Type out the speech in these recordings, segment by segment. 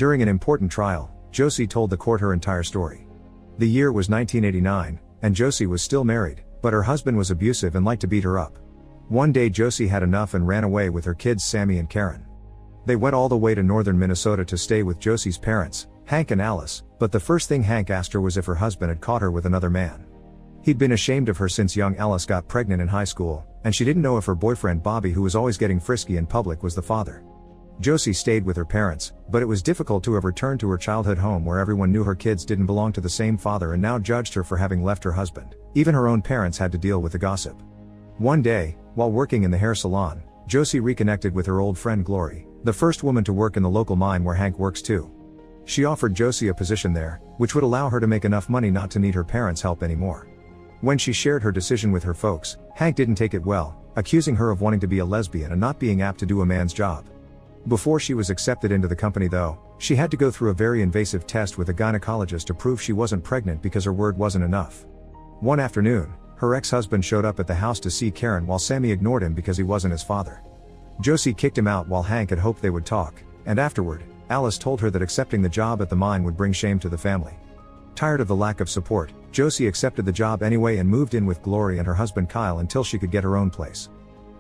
During an important trial, Josie told the court her entire story. The year was 1989, and Josie was still married, but her husband was abusive and liked to beat her up. One day Josie had enough and ran away with her kids Sammy and Karen. They went all the way to northern Minnesota to stay with Josie's parents, Hank and Alice, but the first thing Hank asked her was if her husband had caught her with another man. He'd been ashamed of her since young Alice got pregnant in high school, and she didn't know if her boyfriend Bobby, who was always getting frisky in public, was the father. Josie stayed with her parents, but it was difficult to have returned to her childhood home where everyone knew her kids didn't belong to the same father and now judged her for having left her husband. Even her own parents had to deal with the gossip. One day, while working in the hair salon, Josie reconnected with her old friend Glory, the first woman to work in the local mine where Hank works too. She offered Josie a position there, which would allow her to make enough money not to need her parents' help anymore. When she shared her decision with her folks, Hank didn't take it well, accusing her of wanting to be a lesbian and not being apt to do a man's job. Before she was accepted into the company though, she had to go through a very invasive test with a gynecologist to prove she wasn't pregnant because her word wasn't enough. One afternoon, her ex-husband showed up at the house to see Karen while Sammy ignored him because he wasn't his father. Josie kicked him out while Hank had hoped they would talk, and afterward, Alice told her that accepting the job at the mine would bring shame to the family. Tired of the lack of support, Josie accepted the job anyway and moved in with Glory and her husband Kyle until she could get her own place.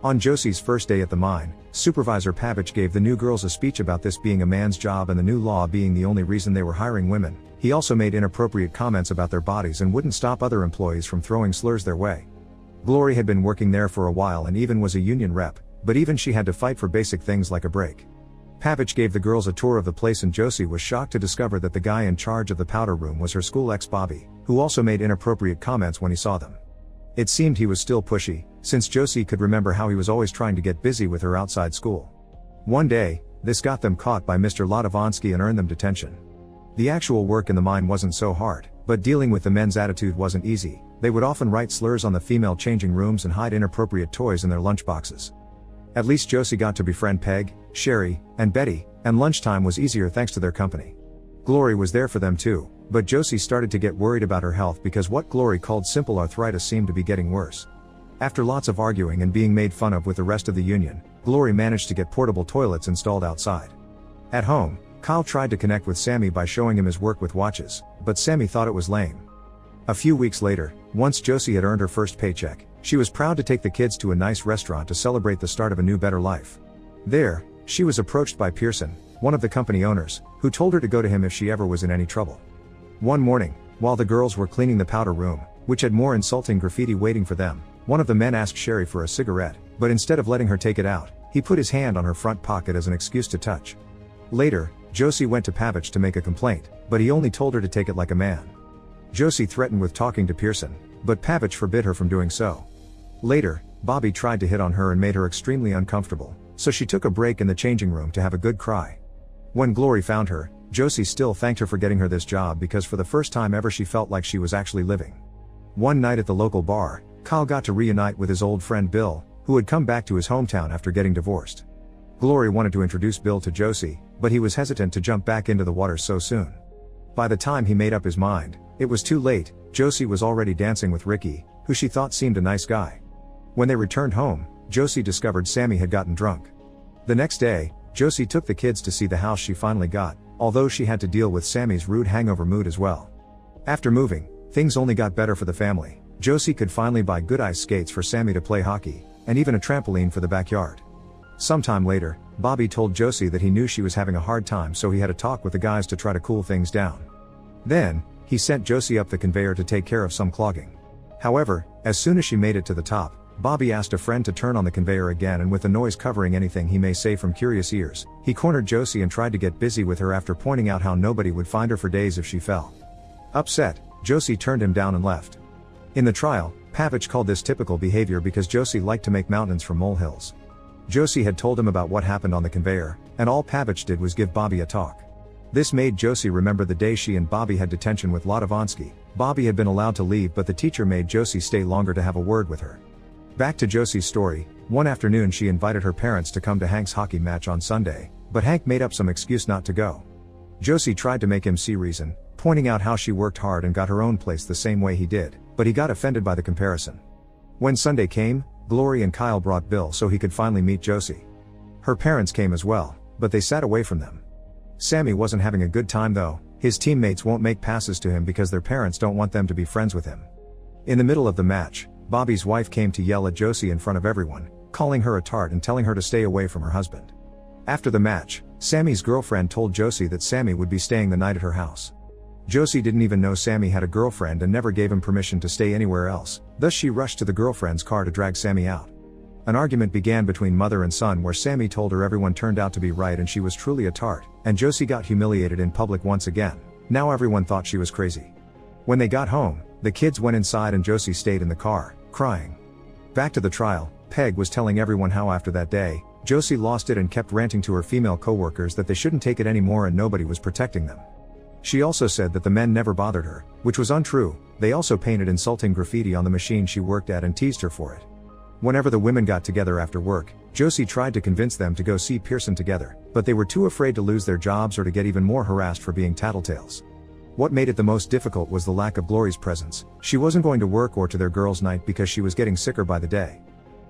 On Josie's first day at the mine, Supervisor Pavich gave the new girls a speech about this being a man's job and the new law being the only reason they were hiring women. He also made inappropriate comments about their bodies and wouldn't stop other employees from throwing slurs their way. Glory had been working there for a while and even was a union rep, but even she had to fight for basic things like a break. Pavich gave the girls a tour of the place and Josie was shocked to discover that the guy in charge of the powder room was her school ex Bobby, who also made inappropriate comments when he saw them. It seemed he was still pushy, since Josie could remember how he was always trying to get busy with her outside school. One day, this got them caught by Mr. Latavansky and earned them detention. The actual work in the mine wasn't so hard, but dealing with the men's attitude wasn't easy. They would often write slurs on the female changing rooms and hide inappropriate toys in their lunchboxes. At least Josie got to befriend Peg, Sherry, and Betty, and lunchtime was easier thanks to their company. Glory was there for them too, but Josie started to get worried about her health because what Glory called simple arthritis seemed to be getting worse. After lots of arguing and being made fun of with the rest of the union, Glory managed to get portable toilets installed outside. At home, Kyle tried to connect with Sammy by showing him his work with watches, but Sammy thought it was lame. A few weeks later, once Josie had earned her first paycheck, she was proud to take the kids to a nice restaurant to celebrate the start of a new better life. There, she was approached by Pearson, one of the company owners, who told her to go to him if she ever was in any trouble. One morning, while the girls were cleaning the powder room, which had more insulting graffiti waiting for them, one of the men asked Sherry for a cigarette, but instead of letting her take it out, he put his hand on her front pocket as an excuse to touch. Later, Josie went to Pavich to make a complaint, but he only told her to take it like a man. Josie threatened with talking to Pearson, but Pavich forbid her from doing so. Later, Bobby tried to hit on her and made her extremely uncomfortable, so she took a break in the changing room to have a good cry. When Glory found her, Josie still thanked her for getting her this job because for the first time ever she felt like she was actually living. One night at the local bar, Kyle got to reunite with his old friend Bill, who had come back to his hometown after getting divorced. Glory wanted to introduce Bill to Josie, but he was hesitant to jump back into the water so soon. By the time he made up his mind, it was too late. Josie was already dancing with Ricky, who she thought seemed a nice guy. When they returned home, Josie discovered Sammy had gotten drunk. The next day, Josie took the kids to see the house she finally got, although she had to deal with Sammy's rude hangover mood as well. After moving, things only got better for the family. Josie could finally buy good ice skates for Sammy to play hockey, and even a trampoline for the backyard. Sometime later, Bobby told Josie that he knew she was having a hard time, so he had a talk with the guys to try to cool things down. Then, he sent Josie up the conveyor to take care of some clogging. However, as soon as she made it to the top, Bobby asked a friend to turn on the conveyor again, and with the noise covering anything he may say from curious ears, he cornered Josie and tried to get busy with her after pointing out how nobody would find her for days if she fell. Upset, Josie turned him down and left. In the trial, Pavich called this typical behavior because Josie liked to make mountains from molehills. Josie had told him about what happened on the conveyor, and all Pavich did was give Bobby a talk. This made Josie remember the day she and Bobby had detention with Latavansky. Bobby had been allowed to leave, but the teacher made Josie stay longer to have a word with her. Back to Josie's story, one afternoon she invited her parents to come to Hank's hockey match on Sunday, but Hank made up some excuse not to go. Josie tried to make him see reason, pointing out how she worked hard and got her own place the same way he did, but he got offended by the comparison. When Sunday came, Glory and Kyle brought Bill so he could finally meet Josie. Her parents came as well, but they sat away from them. Sammy wasn't having a good time though. His teammates won't make passes to him because their parents don't want them to be friends with him. In the middle of the match, Bobby's wife came to yell at Josie in front of everyone, calling her a tart and telling her to stay away from her husband. After the match, Sammy's girlfriend told Josie that Sammy would be staying the night at her house. Josie didn't even know Sammy had a girlfriend and never gave him permission to stay anywhere else, thus she rushed to the girlfriend's car to drag Sammy out. An argument began between mother and son where Sammy told her everyone turned out to be right and she was truly a tart, and Josie got humiliated in public once again. Now everyone thought she was crazy. When they got home, the kids went inside and Josie stayed in the car, crying. Back to the trial, Peg was telling everyone how after that day, Josie lost it and kept ranting to her female coworkers that they shouldn't take it anymore and nobody was protecting them. She also said that the men never bothered her, which was untrue. They also painted insulting graffiti on the machine she worked at and teased her for it. Whenever the women got together after work, Josie tried to convince them to go see Pearson together, but they were too afraid to lose their jobs or to get even more harassed for being tattletales. What made it the most difficult was the lack of Glory's presence. She wasn't going to work or to their girls' night because she was getting sicker by the day.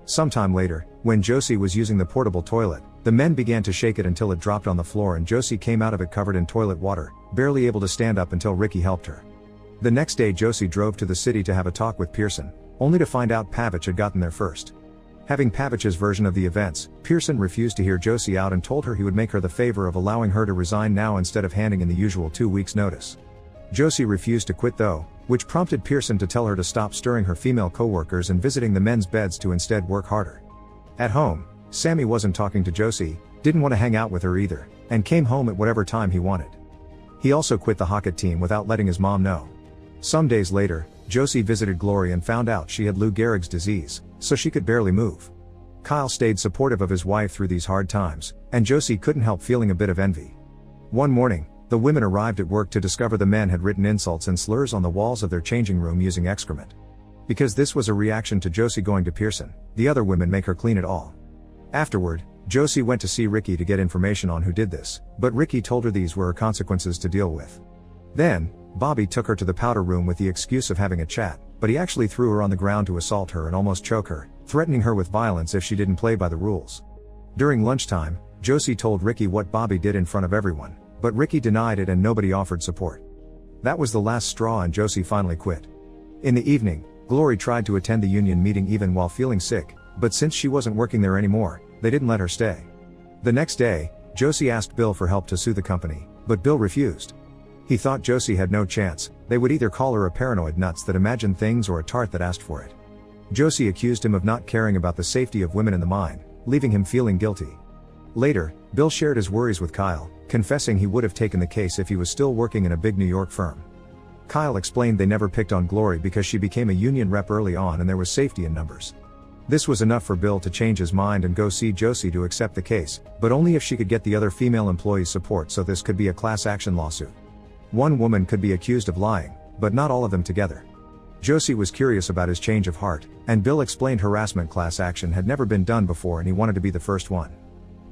Sometime later, when Josie was using the portable toilet, the men began to shake it until it dropped on the floor and Josie came out of it covered in toilet water, barely able to stand up until Ricky helped her. The next day Josie drove to the city to have a talk with Pearson, only to find out Pavich had gotten there first. Having Pavich's version of the events, Pearson refused to hear Josie out and told her he would make her the favor of allowing her to resign now instead of handing in the usual 2 weeks' notice. Josie refused to quit though, which prompted Pearson to tell her to stop stirring her female coworkers and visiting the men's beds to instead work harder. At home, Sammy wasn't talking to Josie, didn't want to hang out with her either, and came home at whatever time he wanted. He also quit the hockey team without letting his mom know. Some days later, Josie visited Glory and found out she had Lou Gehrig's disease, so she could barely move. Kyle stayed supportive of his wife through these hard times, and Josie couldn't help feeling a bit of envy. One morning, the women arrived at work to discover the men had written insults and slurs on the walls of their changing room using excrement. Because this was a reaction to Josie going to Pearson, the other women make her clean it all. Afterward, Josie went to see Ricky to get information on who did this, but Ricky told her these were her consequences to deal with. Then, Bobby took her to the powder room with the excuse of having a chat, but he actually threw her on the ground to assault her and almost choke her, threatening her with violence if she didn't play by the rules. During lunchtime, Josie told Ricky what Bobby did in front of everyone, but Ricky denied it and nobody offered support. That was the last straw and Josie finally quit. In the evening, Glory tried to attend the union meeting even while feeling sick, but since she wasn't working there anymore, they didn't let her stay. The next day, Josie asked Bill for help to sue the company, but Bill refused. He thought Josie had no chance, they would either call her a paranoid nuts that imagined things or a tart that asked for it. Josie accused him of not caring about the safety of women in the mine, leaving him feeling guilty. Later, Bill shared his worries with Kyle, confessing he would have taken the case if he was still working in a big New York firm. Kyle explained they never picked on Glory because she became a union rep early on and there was safety in numbers. This was enough for Bill to change his mind and go see Josie to accept the case, but only if she could get the other female employees' support so this could be a class action lawsuit. One woman could be accused of lying, but not all of them together. Josie was curious about his change of heart, and Bill explained harassment class action had never been done before and he wanted to be the first one.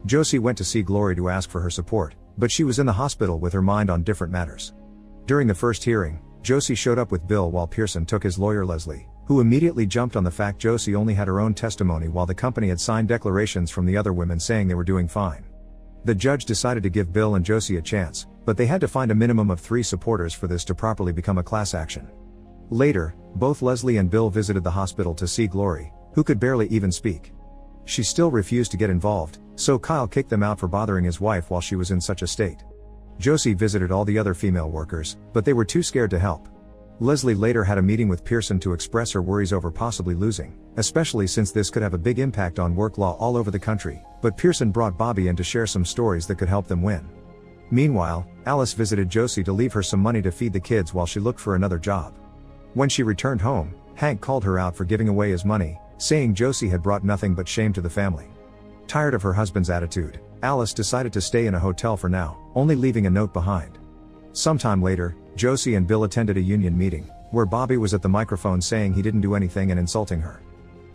Josie went to see Glory to ask for her support, but she was in the hospital with her mind on different matters. During the first hearing, Josie showed up with Bill while Pearson took his lawyer Leslie, who immediately jumped on the fact Josie only had her own testimony while the company had signed declarations from the other women saying they were doing fine. The judge decided to give Bill and Josie a chance, but they had to find a minimum of 3 supporters for this to properly become a class action. Later, both Leslie and Bill visited the hospital to see Glory, who could barely even speak. She still refused to get involved, so Kyle kicked them out for bothering his wife while she was in such a state. Josie visited all the other female workers, but they were too scared to help. Leslie later had a meeting with Pearson to express her worries over possibly losing, especially since this could have a big impact on work law all over the country, but Pearson brought Bobby in to share some stories that could help them win. Meanwhile, Alice visited Josie to leave her some money to feed the kids while she looked for another job. When she returned home, Hank called her out for giving away his money, saying Josie had brought nothing but shame to the family. Tired of her husband's attitude, Alice decided to stay in a hotel for now, only leaving a note behind. Sometime later, Josie and Bill attended a union meeting, where Bobby was at the microphone saying he didn't do anything and insulting her.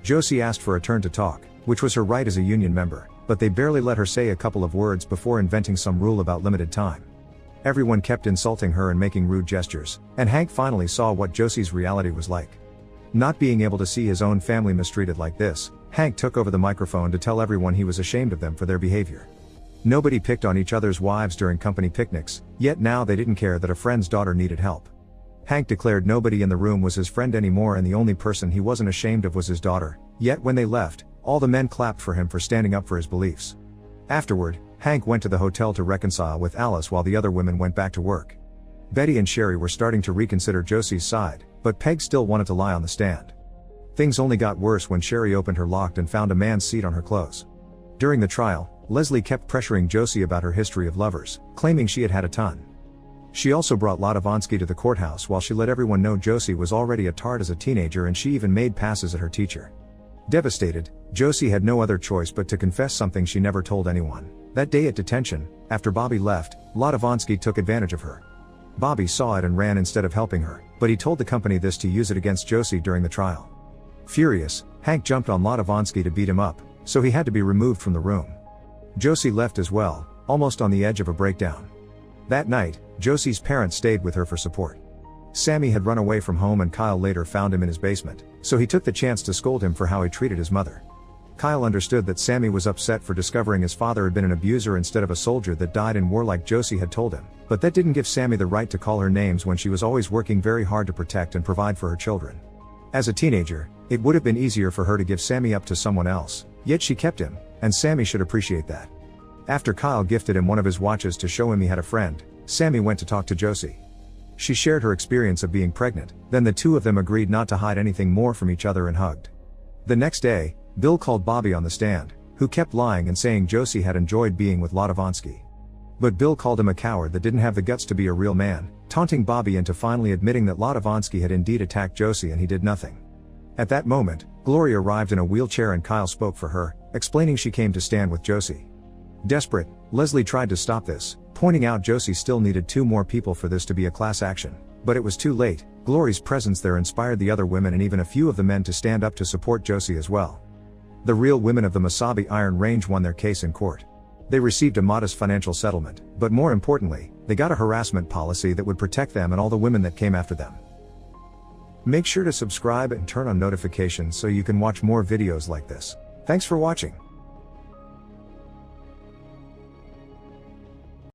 Josie asked for a turn to talk, which was her right as a union member, but they barely let her say a couple of words before inventing some rule about limited time. Everyone kept insulting her and making rude gestures, and Hank finally saw what Josie's reality was like. Not being able to see his own family mistreated like this, Hank took over the microphone to tell everyone he was ashamed of them for their behavior. Nobody picked on each other's wives during company picnics, yet now they didn't care that a friend's daughter needed help. Hank declared nobody in the room was his friend anymore and the only person he wasn't ashamed of was his daughter, yet when they left, all the men clapped for him for standing up for his beliefs. Afterward, Hank went to the hotel to reconcile with Alice while the other women went back to work. Betty and Sherry were starting to reconsider Josie's side, but Peg still wanted to lie on the stand. Things only got worse when Sherry opened her locker and found a man's seat on her clothes. During the trial, Leslie kept pressuring Josie about her history of lovers, claiming she had had a ton. She also brought Latovansky to the courthouse while she let everyone know Josie was already a tart as a teenager and she even made passes at her teacher. Devastated, Josie had no other choice but to confess something she never told anyone. That day at detention, after Bobby left, Latovansky took advantage of her. Bobby saw it and ran instead of helping her, but he told the company this to use it against Josie during the trial. Furious, Hank jumped on Latovansky to beat him up, so he had to be removed from the room. Josie left as well, almost on the edge of a breakdown. That night, Josie's parents stayed with her for support. Sammy had run away from home and Kyle later found him in his basement, so he took the chance to scold him for how he treated his mother. Kyle understood that Sammy was upset for discovering his father had been an abuser instead of a soldier that died in war like Josie had told him, but that didn't give Sammy the right to call her names when she was always working very hard to protect and provide for her children. As a teenager, it would have been easier for her to give Sammy up to someone else, yet she kept him, and Sammy should appreciate that. After Kyle gifted him one of his watches to show him he had a friend, Sammy went to talk to Josie. She shared her experience of being pregnant, then the two of them agreed not to hide anything more from each other and hugged. The next day, Bill called Bobby on the stand, who kept lying and saying Josie had enjoyed being with Latovansky. But Bill called him a coward that didn't have the guts to be a real man, taunting Bobby into finally admitting that Latovansky had indeed attacked Josie and he did nothing. At that moment, Gloria arrived in a wheelchair and Kyle spoke for her, explaining she came to stand with Josie. Desperate, Leslie tried to stop this, pointing out Josie still needed 2 more people for this to be a class action, but it was too late. Glory's presence there inspired the other women and even a few of the men to stand up to support Josie as well. The real women of the Mesabi Iron Range won their case in court. They received a modest financial settlement, but more importantly, they got a harassment policy that would protect them and all the women that came after them. Make sure to subscribe and turn on notifications so you can watch more videos like this. Thanks for watching.